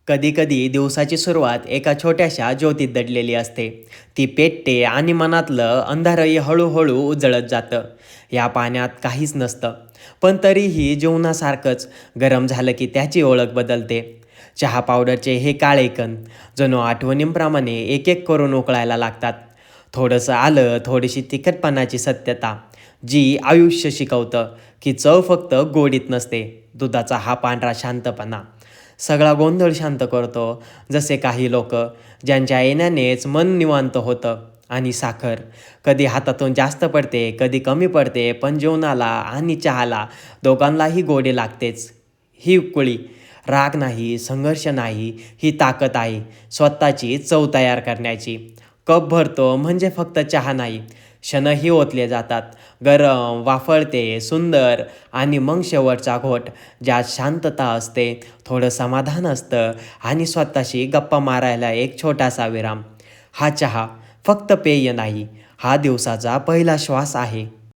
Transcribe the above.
कधीकधी दिवसाची सुरुवात एका छोट्याशा ज्योतीत दडलेली असते. ती पेटते आणि मनातलं अंधारही हळूहळू उजळत जातं. या पाण्यात काहीच नसतं, पण तरीही जीवनासारखंच गरम झालं की त्याची ओळख बदलते. चहा पावडरचे हे काळे कण जणू आठवणींप्रमाणे एक एक करून उकळायला लागतात. थोडंसं आलं, थोडीशी तिखटपणाची सत्यता, जी आयुष्य शिकवतं की चव फक्त गोडीत नसते. दुधाचा हा पांढरा शांतपणा सगळा गोंधळ शांत करतो. जसे काही लोक ज्यांच्या येण्यानेच मन निवांत होतं. आणि साखर कधी हातातून जास्त पडते, कधी कमी पडते, पण जेवणाला आणि चहाला दोघांनाही गोडी लागतेच. ही उकळी राग नाही, संघर्ष नाही, ही ताकद आहे स्वतःची चव तयार करण्याची. कप भरतो म्हणजे फक्त चहा नाही, क्षणही ओतले जातात. गरम, वाफळते, सुंदर आणि मग शेवटचा घोट, ज्यात शांतता असते, थोडं समाधान असतं आणि स्वतःशी गप्पा मारायला एक छोटासा विराम. हा चहा फक्त पेय नाही, हा दिवसाचा पहिला श्वास आहे.